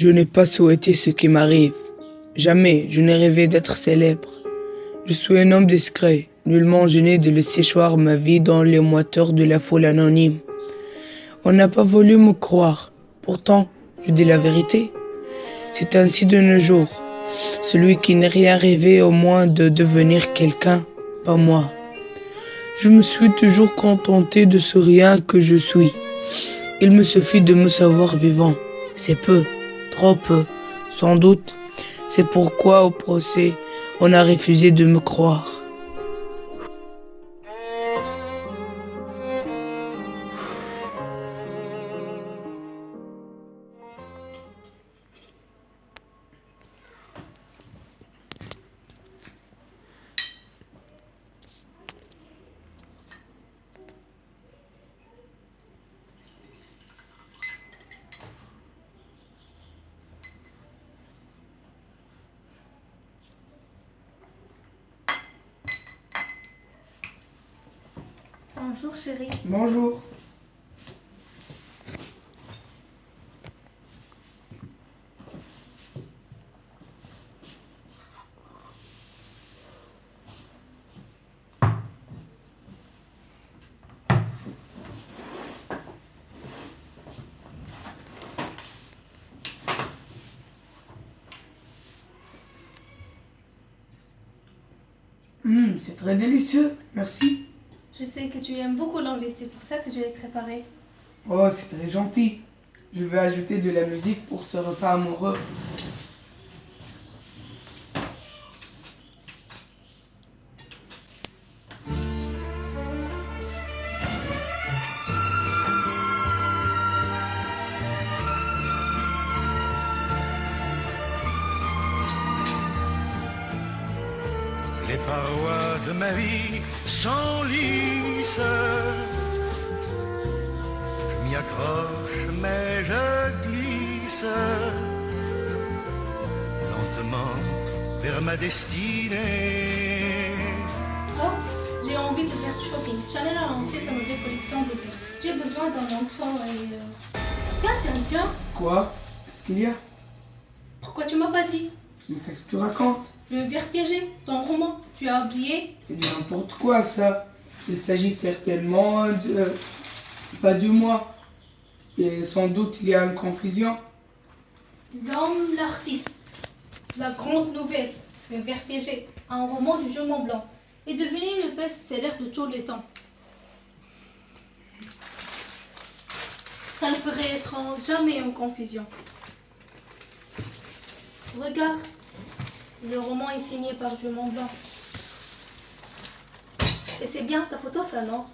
Je n'ai pas souhaité ce qui m'arrive. Jamais je n'ai rêvé d'être célèbre. Je suis un homme discret, nullement gêné de laisser choir ma vie dans les moiteurs de la foule anonyme. On n'a pas voulu me croire. Pourtant, je dis la vérité. C'est ainsi de nos jours. Celui qui n'a rien rêvé au moins de devenir quelqu'un, pas moi. Je me suis toujours contenté de ce rien que je suis. Il me suffit de me savoir vivant. C'est peu, trop peu, sans doute. C'est pourquoi au procès, on a refusé de me croire. Bonjour chérie. Bonjour. C'est très délicieux, merci. Je sais que tu aimes beaucoup l'anglais, c'est pour ça que je l'ai préparé. Oh, c'est très gentil. Je vais ajouter de la musique pour ce repas amoureux. Les parois de ma vie s'enlissent. Je m'y accroche, mais je glisse lentement vers ma destinée. Oh, j'ai envie de faire du shopping. Chanel a lancé sa nouvelle collection d'été. J'ai besoin d'un enfant et... Tiens. Quoi? Qu'est-ce qu'il y a? Pourquoi tu m'as pas dit? Mais qu'est-ce que tu racontes? Le ver piégé, ton roman, tu as oublié? C'est du n'importe quoi, ça. Il s'agit certainement de... pas de moi. Et sans doute il y a une confusion. L'homme, l'artiste. La grande nouvelle, Le ver piégé, un roman du Jument Blanc, est devenu le best-seller de tous les temps. Ça ne ferait être jamais en confusion. Regarde, le roman est signé par Jument Blanc. Et c'est bien ta photo, ça, non?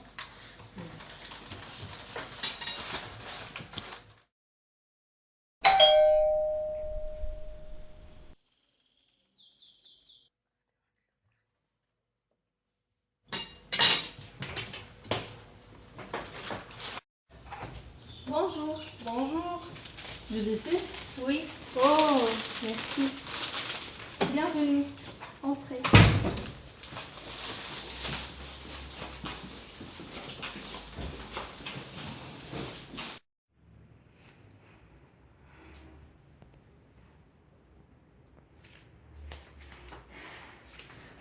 Bonjour. Bonjour, je décide. Oui. Oh, merci. Bienvenue. Entrez.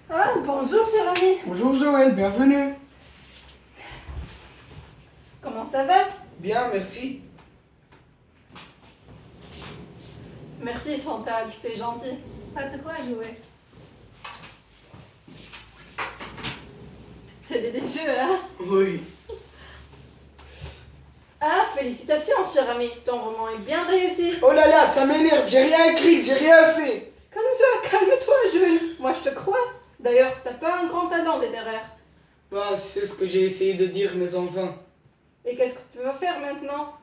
Ah, bonjour, cher ami. Bonjour Joël, bienvenue. Comment ça va? Bien, merci. Merci, Chantal, c'est gentil. Pas de quoi jouer. C'est délicieux, hein? Oui. Ah, félicitations, cher ami. Ton roman est bien réussi. Oh là là, ça m'énerve, j'ai rien écrit, j'ai rien fait. Calme-toi, Jules. Moi, je te crois. D'ailleurs, t'as pas un grand talent littéraire. Bah, c'est ce que j'ai essayé de dire, mais enfin, Et qu'est-ce que tu vas faire maintenant?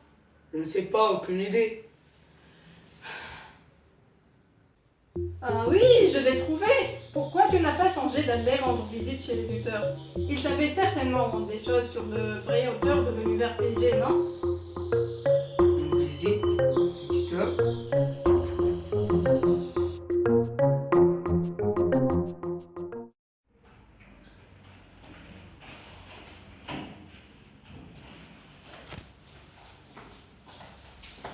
je ne sais pas, aucune idée. Ah oui, je l'ai trouvé. Pourquoi tu n'as pas songé d'aller rendre visite chez l'éditeur? Il savait certainement des choses sur le vrai auteur de l'univers PG, non? Une visite, éditeur.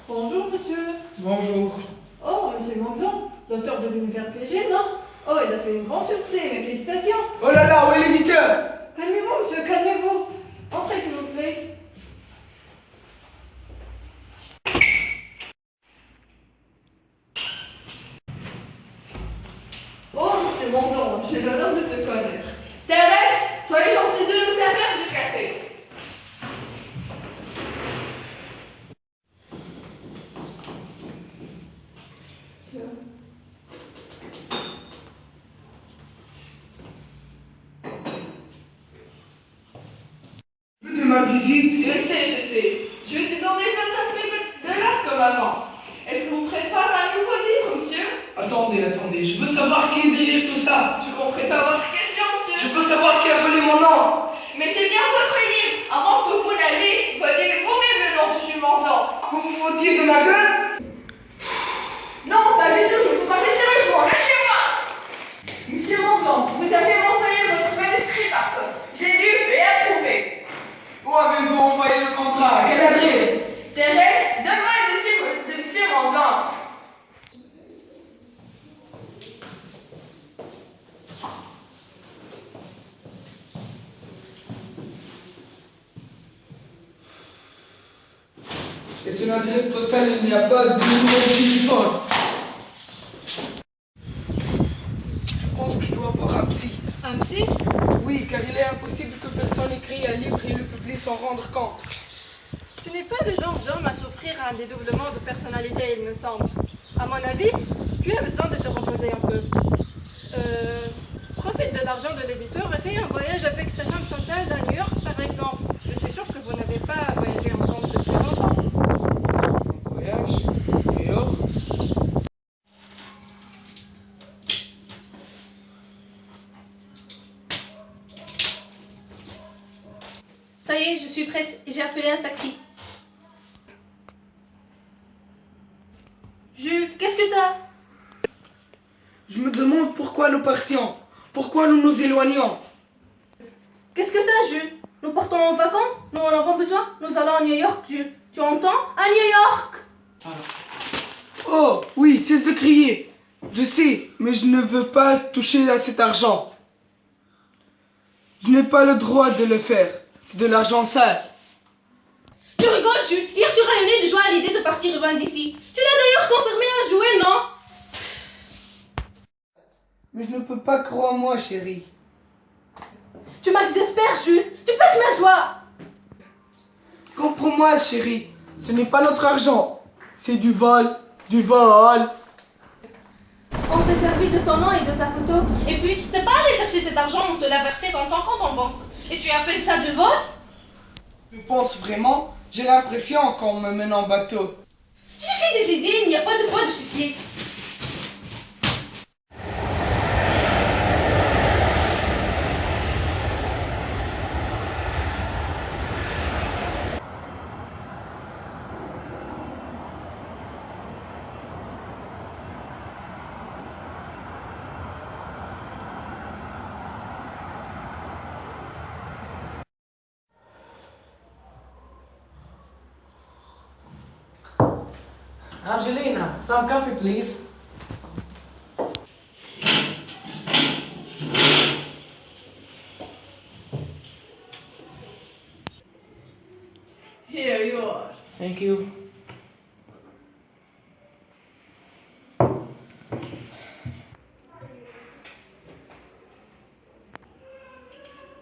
Bonjour, monsieur. Bonjour. Monsieur Mandon, l'auteur de l'univers piégé, non? Oh, il a fait un grand succès, mes félicitations. Oh là là, où est l'éditeur? Calmez-vous, monsieur, calmez-vous. Entrez, s'il vous plaît. Oh, monsieur Mondon, j'ai l'honneur de te connaître. Thérèse, soyez gentille de nous servir du café. De ma visite. Je sais. Je vais te donner 25 minutes de l'heure comme avance. Est-ce que vous préparez un nouveau livre, monsieur? Attendez, je veux savoir qui est derrière tout ça. Je comprends pas votre question, monsieur. Je veux savoir qui a volé mon nom. Mais c'est bien votre livre, à moins que vous n'allez voler vous-même le nom du jument blanc. Vous vous foutiez de ma gueule? Non, pas du tout, je vous parle sérieusement, lâchez-moi. Monsieur Montblanc, vous avez envoyé votre manuscrit par poste. J'ai lu et approuvé. Où avez-vous envoyé le contrat? À quelle adresse? Thérèse, demain de monsieur Montblanc. C'est une adresse postale, il n'y a pas de numéro de téléphone. Je pense que je dois voir un psy. Un psy? Oui, car il est impossible que personne écrit un livre et le publie sans rendre compte. Tu n'es pas le genre d'homme à souffrir un dédoublement de personnalité, il me semble. À mon avis, tu as besoin de te reposer un peu. Profite de l'argent de l'éditeur et fais un voyage avec ta femme Chantal à New York, par exemple. Je suis sûre que vous n'avez pas voyagé ensemble depuis longtemps. Voyage, New York. Ça y est, je suis prête et j'ai appelé un taxi. Jules, qu'est-ce que t'as? Je me demande pourquoi nous partions. Pourquoi nous nous éloignons. Qu'est-ce que t'as, Jules? Nous partons en vacances? Nous en avons besoin? Nous allons à New York, Jules. Tu entends? À New York! Oh, oui, cesse de crier. Je sais, mais je ne veux pas toucher à cet argent. Je n'ai pas le droit de le faire. C'est de l'argent sale. Tu rigoles, Jules? Hier, tu rayonnais de joie à l'idée de partir loin d'ici. Tu l'as d'ailleurs confirmé à jouer, non? Mais je ne peux pas croire en moi, chérie. Tu m'exaspères, Jules. Tu pèses ma joie. Comprends-moi, chérie. Ce n'est pas notre argent. C'est du vol. Du vol. On s'est servi de ton nom et de ta photo. Et puis, t'es pas allé chercher cet argent, on te l'a versé dans ton compte en banque. Et tu appelles ça de vol? Tu penses vraiment? J'ai l'impression qu'on me mène en bateau. J'ai fait des idées, il n'y a pas de quoi de soucier. Angelina, some coffee, please. Here you are. Thank you.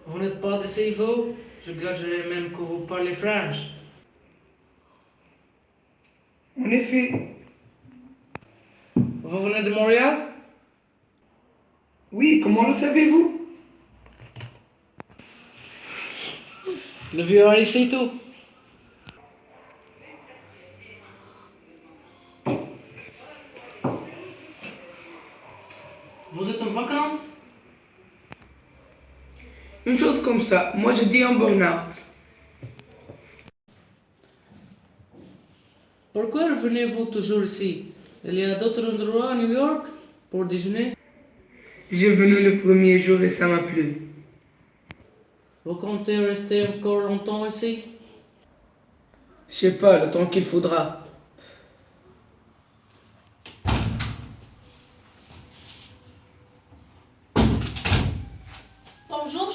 Vous n'êtes pas d'ici, vous? Je gagerais même que vous parlez French. En effet. Vous venez de Montréal? Oui, comment le savez-vous? Le vieux Harry, c'est tout. Vous êtes en vacances? Une chose comme ça. Moi, je dis en burn-out. Pourquoi revenez-vous toujours ici? Il y a d'autres endroits à New York pour déjeuner? J'ai venu le premier jour et ça m'a plu. Vous comptez rester encore longtemps ici? Je sais pas, le temps qu'il faudra.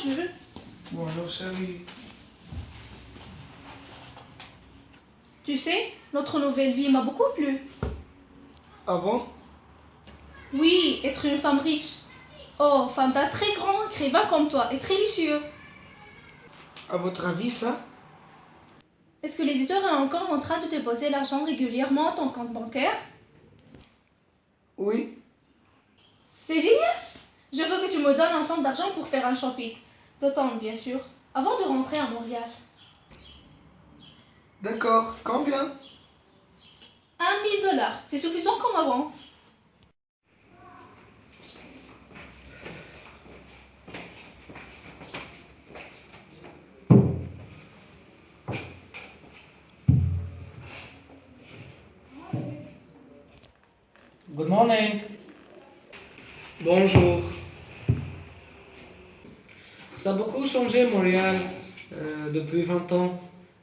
Jules. Bonjour chérie. Tu sais, notre nouvelle vie m'a beaucoup plu. Ah bon? Oui, être une femme riche. Oh, femme d'un très grand écrivain comme toi et très luxueux. À votre avis ça? Est-ce que l'éditeur est encore en train de déposer l'argent régulièrement à ton compte bancaire? Oui. C'est génial! Je veux que tu me donnes un somme d'argent pour faire un shopping. D'autant, bien sûr, avant de rentrer à Montréal. D'accord. Combien? 1 000 $. C'est suffisant comme avance. Good morning. Bonjour. Ça a beaucoup changé, Montréal, depuis 20 ans.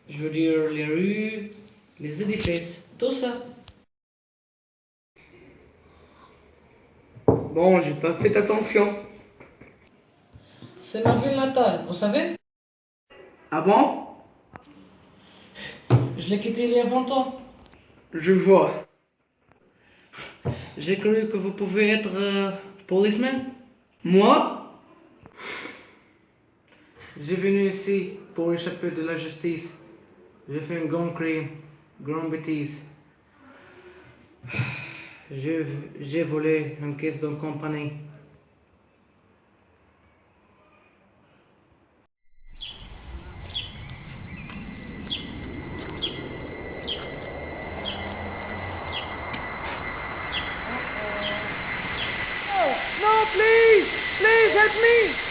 Je veux dire, les rues, les édifices, tout ça. Bon, j'ai pas fait attention. C'est ma ville natale, vous savez? Ah bon? Je l'ai quittée il y a 20 ans. Je vois. J'ai cru que vous pouvez être policeman. Moi? J'ai venu ici pour échapper de la justice. J'ai fait un grand crime, grande bêtise. J'ai volé une caisse d'une compagnie. No, please! Please help me!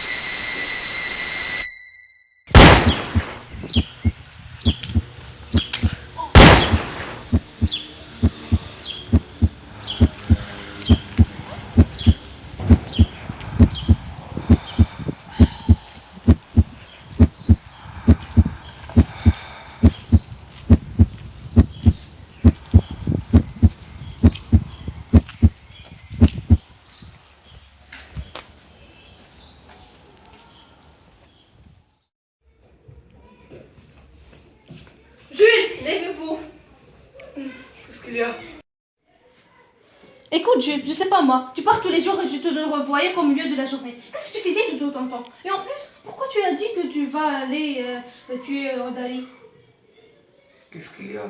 Jules, lèvez-vous. Qu'est-ce qu'il y a? Écoute, Jules, je sais pas moi. Tu pars tous les jours et je te le revoyais qu'au milieu de la journée. Qu'est-ce que tu faisais tout ton temps? Et en plus, pourquoi tu as dit que tu vas aller tuer Dali? Qu'est-ce qu'il y a?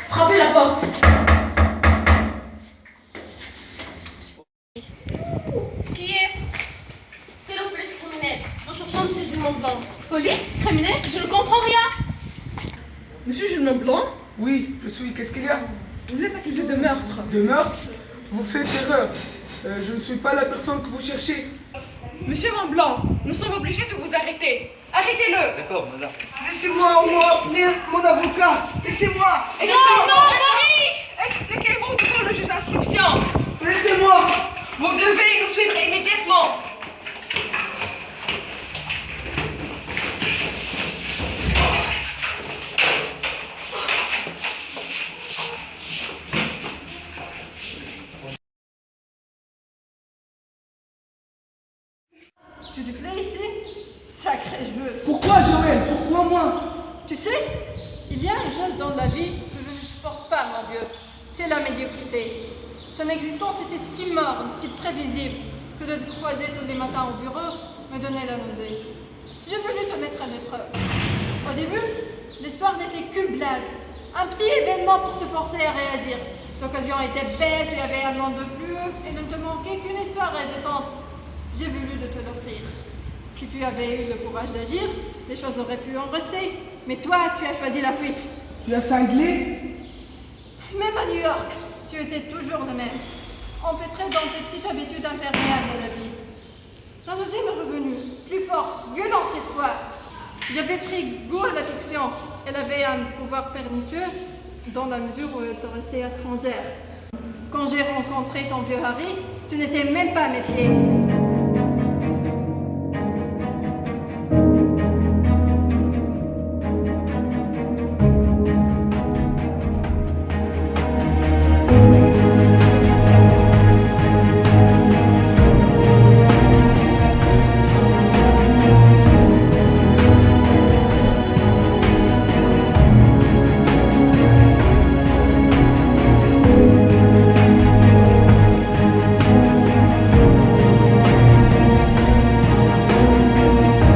Frappez la porte. Qui est-ce? C'est le police criminel. Nous cherchons M. Jules Montblanc. Police criminel? Je ne comprends rien. Monsieur Jules Montblanc, Oui, je suis. Qu'est-ce qu'il y a? vous êtes accusé de meurtre. De meurtre? Vous faites erreur. Je ne suis pas la personne que vous cherchez. Monsieur Montblanc, nous sommes obligés de vous arrêter. Arrêtez-le. D'accord, madame. Laissez-moi au moins venir mon avocat. Laissez-moi. Expliquez-vous devant le juge d'instruction. Laissez-moi. Vous devez nous suivre immédiatement. Tu te plais ici? Sacré jeu. Pourquoi Joël? Pourquoi moi? Tu sais, il y a une chose dans la vie que je ne supporte pas, mon Dieu. C'est la médiocrité. Ton existence était si morne, si prévisible, que de te croiser tous les matins au bureau me donnait la nausée. J'ai voulu te mettre à l'épreuve. Au début, L'histoire n'était qu'une blague. Un petit événement pour te forcer à réagir. L'occasion était belle, tu avais un an de plus et il ne te manquait qu'une histoire à défendre. J'ai voulu de te l'offrir. Si tu avais eu le courage d'agir, les choses auraient pu en rester. Mais toi, tu as choisi la fuite. Tu as cinglé? Même à New York, tu étais toujours le même. Empêtré dans tes petites habitudes imperméables à la vie. La deuxième est revenue, plus forte, violente cette fois. J'avais pris goût à la fiction. Elle avait un pouvoir pernicieux dans la mesure où elle te restait étrangère. Quand j'ai rencontré ton vieux Harry, tu n'étais même pas méfié.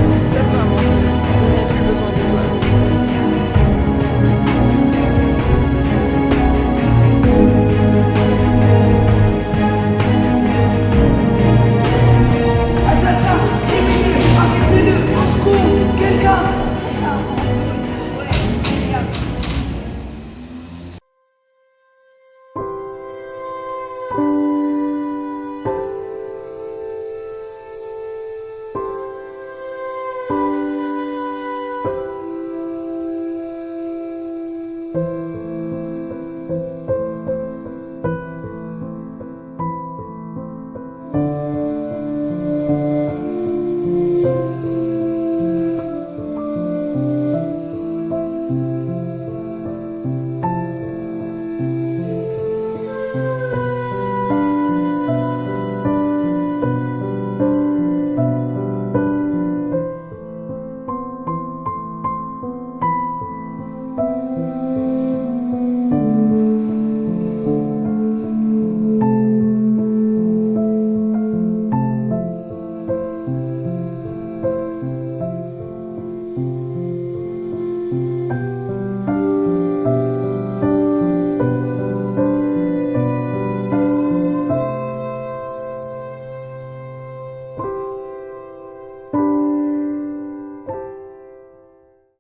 Ça va, mon Dieu, je n'ai plus besoin de toi. Assassin! Criminel! Arrêtez-le! Au secours! Quelqu'un! Ouais,